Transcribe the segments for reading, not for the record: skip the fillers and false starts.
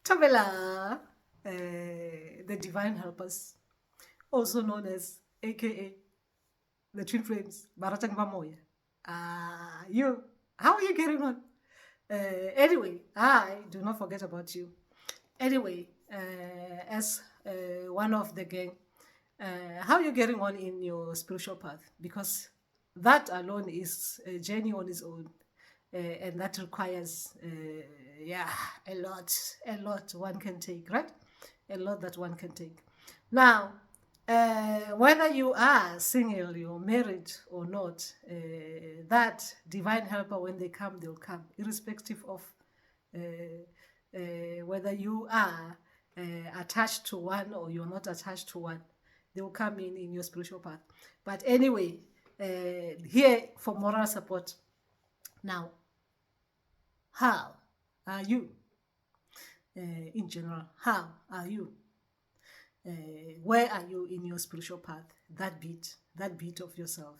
Tamela, the divine helpers, also known as AKA the twin flames, Marital Moya. How are you getting on? Anyway, I do not forget about you. Anyway, as one of the gang, how are you getting on in your spiritual path? Because that alone is a journey on its own. And that requires, a lot one can take, right? A lot that one can take. Now, whether you are single, you're married or not, that divine helper, when they come, they'll come, irrespective of whether you are attached to one or you're not attached to one. They will come in your spiritual path. But anyway, here for moral support. Now, how are you? In general, how are you? Where are you in your spiritual path? That bit of yourself.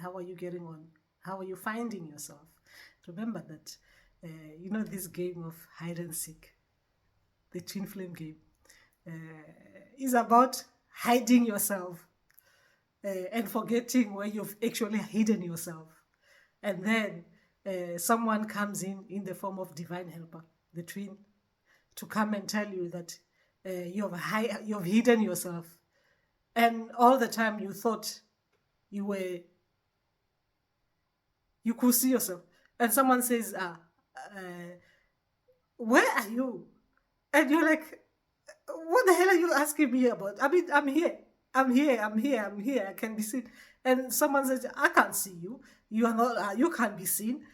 How are you getting on? How are you finding yourself? Remember that, this game of hide and seek, the twin flame game, is about hiding yourself and forgetting where you've actually hidden yourself. And then someone comes in the form of divine helper, the twin, to come and tell you that you've hidden yourself, and all the time you thought you could see yourself, and someone says, "Where are you?" And you're like, "What the hell are you asking me about? I mean, I'm here. I can be seen." And someone says, "I can't see you. You are not. You can't be seen.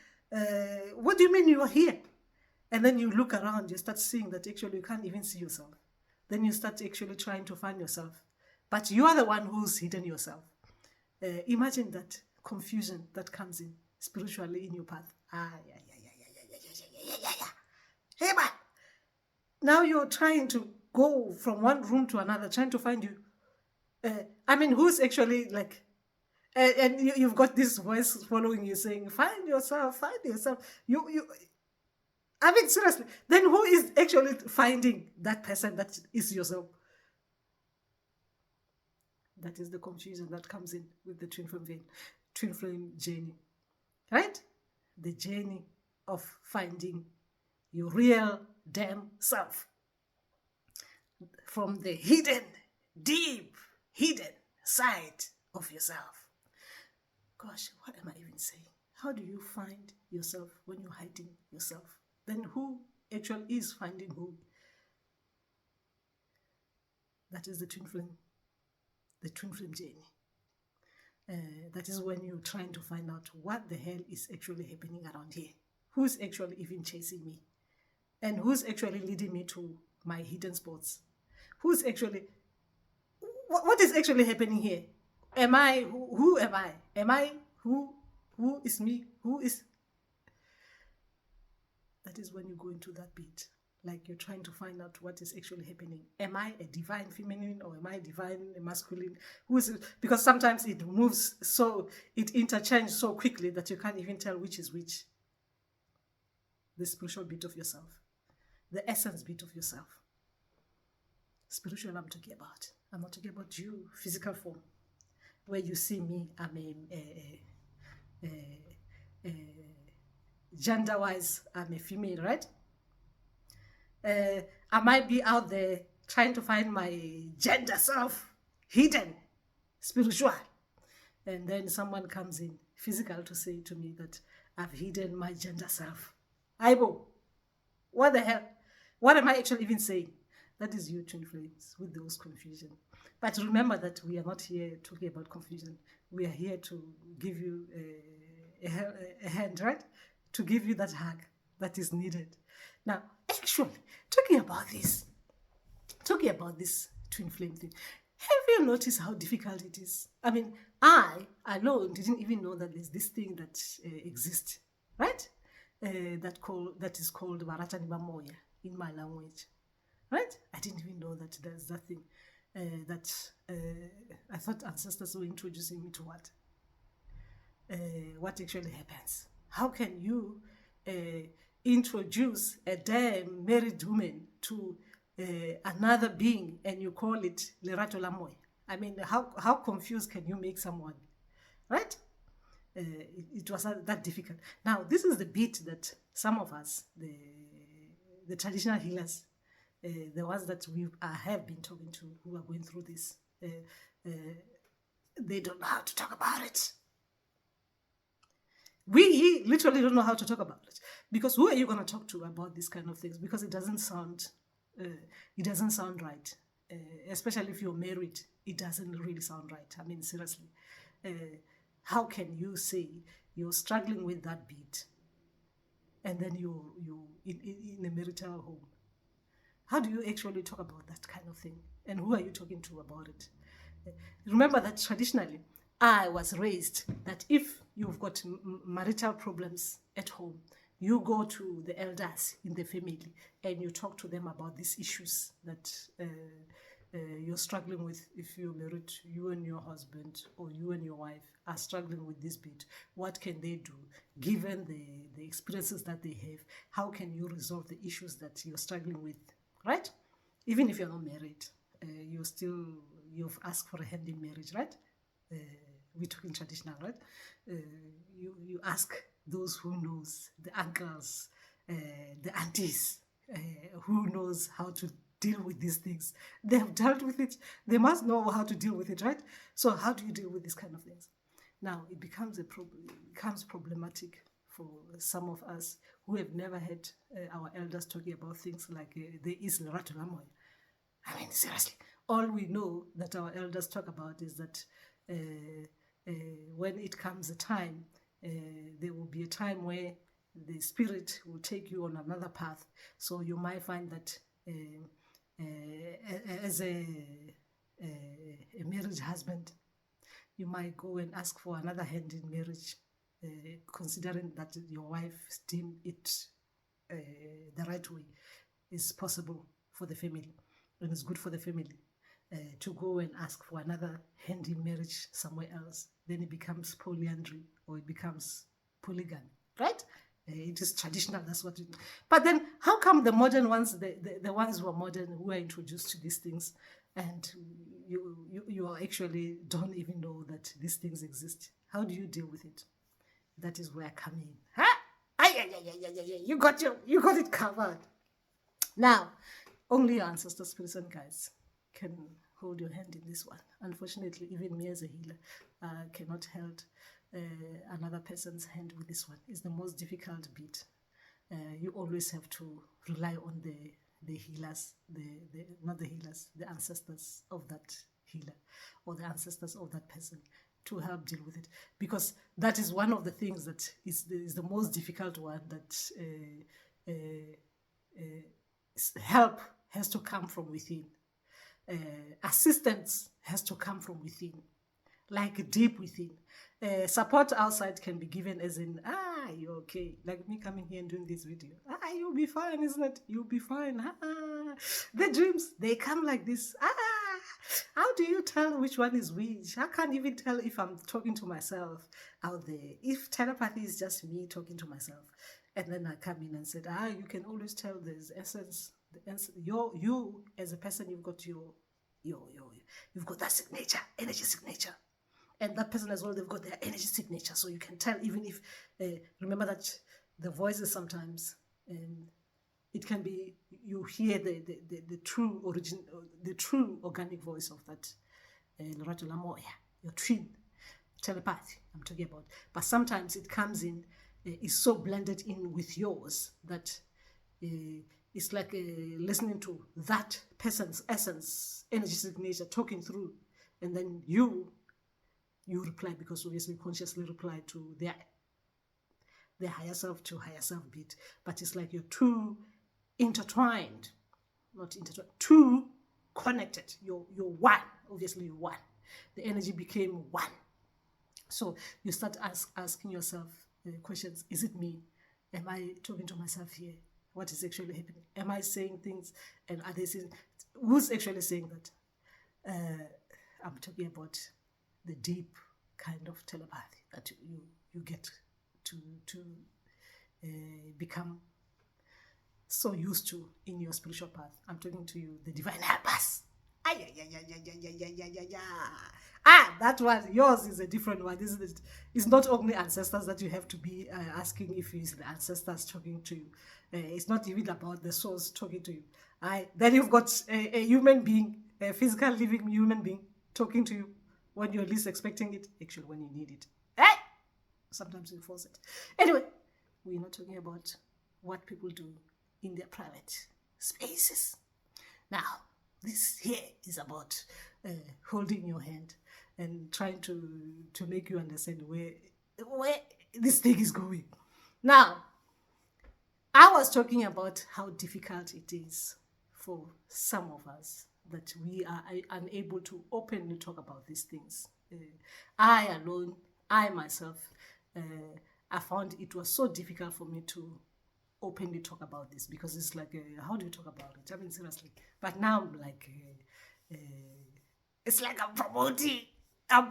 What do you mean you are here?" And then you look around, you start seeing that actually you can't even see yourself. Then you start actually trying to find yourself. But you are the one who's hidden yourself. Imagine that confusion that comes in spiritually in your path. Hey, man. Now you're trying to go from one room to another, trying to find you. Who's actually like, and you've got this voice following you saying, find yourself. Seriously, then who is actually finding that person that is yourself? That is the confusion that comes in with the twin flame journey, right? The journey of finding your real damn self from the deep hidden side of yourself. Gosh, what am I even saying? How do you find yourself when you're hiding yourself? Then who actually is finding who? That is the twin flame journey. That is when you're trying to find out what the hell is actually happening around here. Who's actually even chasing me? And who's actually leading me to my hidden spots? What is actually happening here? Who am I? Who is me? That is when you go into that bit. Like you're trying to find out what is actually happening. Am I a divine feminine or am I divine masculine? Who is it? Because sometimes it moves it interchanges so quickly that you can't even tell which is which. The spiritual bit of yourself. The essence bit of yourself. Spiritual I'm talking about. I'm not talking about you, physical form. Where you see me, I'm gender-wise, I'm a female, right? I might be out there trying to find my gender self, hidden, spiritual. And then someone comes in, physical, to say to me that I've hidden my gender self. Aibo, what the hell? What am I actually even saying? That is you, twin flames, with those confusion. But remember that we are not here talking about confusion. We are here to give you a hand, right? To give you that hug that is needed. Now, actually, talking about this twin flame thing, have you noticed how difficult it is? I mean, I alone didn't even know that there's this thing that exists, right? That is called Marital in my language, right? I didn't even know that there's that thing I thought ancestors were introducing me to what actually happens. How can you introduce a damn married woman to another being and you call it Lerato la Moya. I mean, how confused can you make someone, right? It was that difficult. Now, this is the beat that some of us, the traditional healers, the ones that we have been talking to who are going through this, they don't know how to talk about it. We literally don't know how to talk about it, because who are you going to talk to about these kind of things? Because it doesn't sound right, especially if you're married. It doesn't really sound right. I mean, seriously, how can you say you're struggling with that beat, and then you in a marital home? How do you actually talk about that kind of thing? And who are you talking to about it? Remember that traditionally, I was raised that if you've got marital problems at home, you go to the elders in the family and you talk to them about these issues that you're struggling with. If you're married, you and your husband or you and your wife are struggling with this bit, what can they do given the experiences that they have? How can you resolve the issues that you're struggling with, right? Even if you're not married, you've asked for a hand in marriage, right? We're talking traditional, right? You ask those who knows, the uncles, the aunties, who knows how to deal with these things. They have dealt with it. They must know how to deal with it, right? So how do you deal with these kind of things? Now it becomes problematic for some of us who have never had our elders talking about things like there is Lerato la Moya. I mean, seriously, all we know that our elders talk about is that when it comes a time, there will be a time where the spirit will take you on another path. So you might find that as a married husband, you might go and ask for another hand in marriage, considering that your wife deemed it the right way is possible for the family and it's good for the family. To go and ask for another hand in marriage somewhere else, then it becomes polyandry or it becomes polygamy, right? It is traditional, that's what it is. But then how come the modern ones, the ones who are modern, who are introduced to these things, and you actually don't even know that these things exist? How do you deal with it? That is where I come in. Huh? You got it covered. Now, only your ancestor spirits and guides can hold your hand in this one. Unfortunately, even me as a healer cannot hold another person's hand with this one. It's the most difficult bit. You always have to rely on the healers, not the healers, the ancestors of that healer or the ancestors of that person to help deal with it, because that is one of the things that is the most difficult one, that help has to come from within. Assistance has to come from within, like deep within. Support outside can be given as in, you're okay. Like me coming here and doing this video. You'll be fine, isn't it? You'll be fine. The dreams, they come like this. How do you tell which one is which? I can't even tell if I'm talking to myself out there. If telepathy is just me talking to myself. And then I come in and said, you can always tell there's essence. You as a person, you've got you've got that signature, energy signature, and that person as well, they've got their energy signature. So you can tell, even if remember that the voices sometimes, it can be, you hear the true origin, the true organic voice of that Lerato la Moya, your twin telepathy I'm talking about. But sometimes it comes in, is so blended in with yours that it's like listening to that person's essence, energy signature talking through, and then you reply, because obviously you consciously reply to their higher self to higher self bit. But it's like you're too intertwined, not intertwined, too connected. You're one. Obviously you're one. The energy became one. So you start asking yourself questions. Is it me? Am I talking to myself here? What is actually happening? Am I saying things? And are they saying? Who's actually saying that? I'm talking about the deep kind of telepathy that you get to become so used to in your spiritual path. I'm talking to you, the divine helpers. Ay, ay, ay, ay, ay, ay, ay, ay, ay, ay. That one, yours is a different one, isn't it? It's not only ancestors that you have to be asking if it's the ancestors talking to you. It's not even about the souls talking to you. Then you've got a human being, a physical living human being talking to you when you're least expecting it, actually when you need it. Sometimes you force it. Anyway, we're not talking about what people do in their private spaces. Now, this here is about holding your hand and trying to make you understand where this thing is going. Now, I was talking about how difficult it is for some of us that we are unable to openly talk about these things. I alone, I myself, I found it was so difficult for me to openly talk about this, because it's like, how do you talk about it? I mean, seriously. But now I'm like, it's like I'm promoting. I'm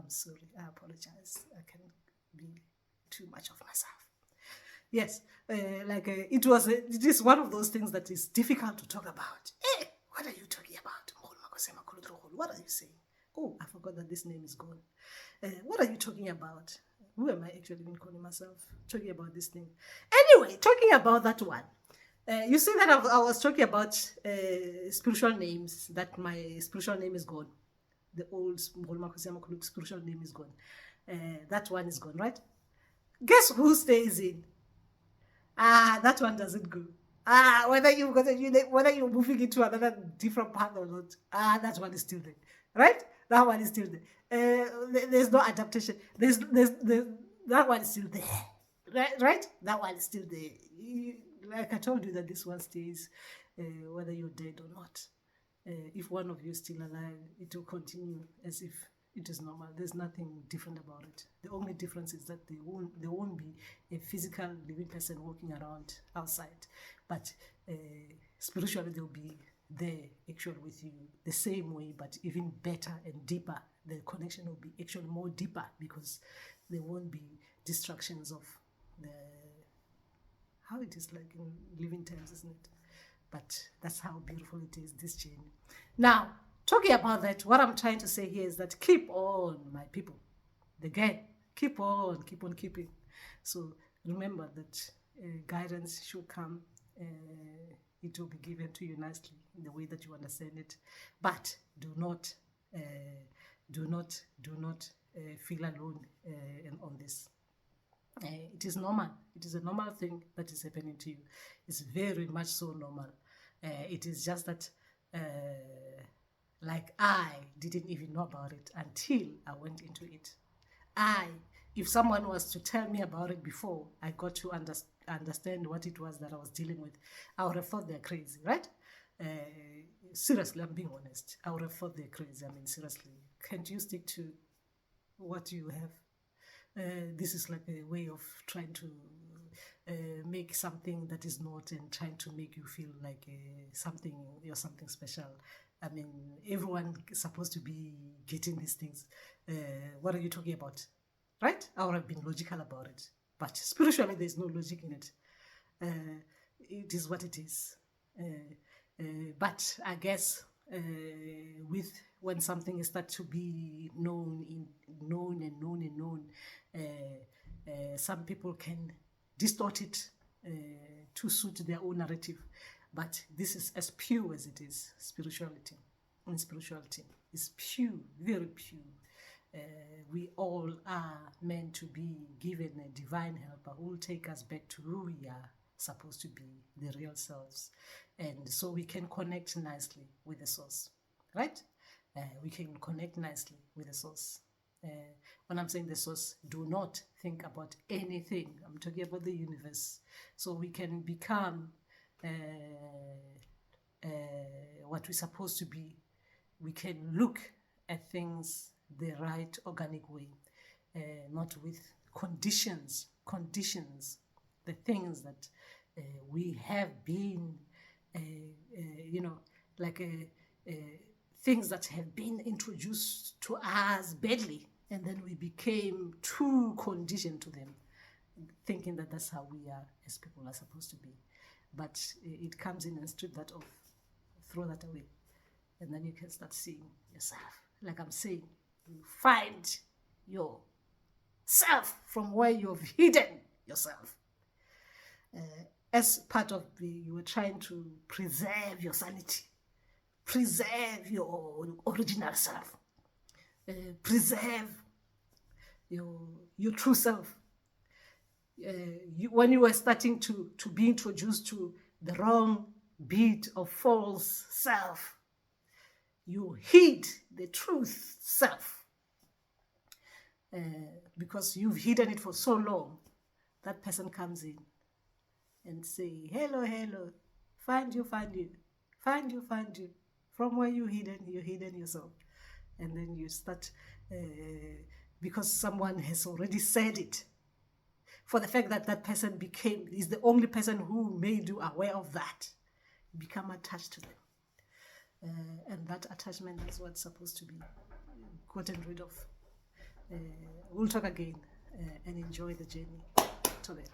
sorry. I apologize. I can be too much of myself. Yes, it is one of those things that is difficult to talk about. What are you talking about? What are you saying? Oh, I forgot that this name is gone. What are you talking about? Who am I actually even calling myself? Talking about this thing. Anyway, talking about that one. You see that I was talking about spiritual names, that my spiritual name is gone. The old spiritual name is gone. That one is gone, right? Guess who stays in? That one doesn't go. Whether you're moving into another different path or not, that one is still there, right? That one is still there. There's no adaptation. There's that one is still there, right? That one is still there. Like I told you, that this one stays, whether you're dead or not. If one of you is still alive, it will continue as if it is normal. There's nothing different about it. The only difference is that there won't be a physical living person walking around outside, but spiritually they'll be there actually with you the same way, but even better and deeper. The connection will be actually more deeper, because there won't be distractions of the how it is like in living terms, isn't it? But that's how beautiful it is, this journey. Now, talking about that, what I'm trying to say here is that keep on, my people. Again, keep on keeping. So remember that guidance should come. It will be given to you nicely in the way that you understand it. But do not feel alone on this. It is normal. It is a normal thing that is happening to you. It's very much so normal. It is just that, like, I didn't even know about it until I went into it. If someone was to tell me about it before I got to understand what it was that I was dealing with, I would have thought they're crazy, right? Seriously, I'm being honest. I would have thought they're crazy. I mean, seriously, can't you stick to what you have? This is like a way of trying to make something that is not, and trying to make you feel like you're something special. I mean, everyone is supposed to be getting these things. What are you talking about? Right? I would have been logical about it. But spiritually, there's no logic in it. It is what it is. But I guess with when something starts to be known, some people can distort it to suit their own narrative. But this is as pure as it is, spirituality. And spirituality is pure, very pure. We all are meant to be given a divine helper who will take us back to who we are supposed to be, the real selves. And so we can connect nicely with the source, right? We can connect nicely with the source. When I'm saying the source, do not think about anything. I'm talking about the universe. So we can become what we're supposed to be. We can look at things the right organic way, not with conditions, the things that we have been, things that have been introduced to us badly, and then we became too conditioned to them. thinking that that's how we are as people are supposed to be. But it comes in and strip that off, throw that away. And then you can start seeing yourself. Like I'm saying, you find yourself from where you've hidden yourself. As part of you were trying to preserve your sanity, preserve your original self, preserve your true self. When you were starting to be introduced to the wrong bit of false self, you hid the truth self. Because you've hidden it for so long, that person comes in and say, hello, hello, find you, find you, find you, find you. From where you hidden yourself. And then you start, because someone has already said it, for the fact that that person is the only person who made you aware of that, you become attached to them. And that attachment is what's supposed to be gotten rid of. We'll talk again and enjoy the journey to it.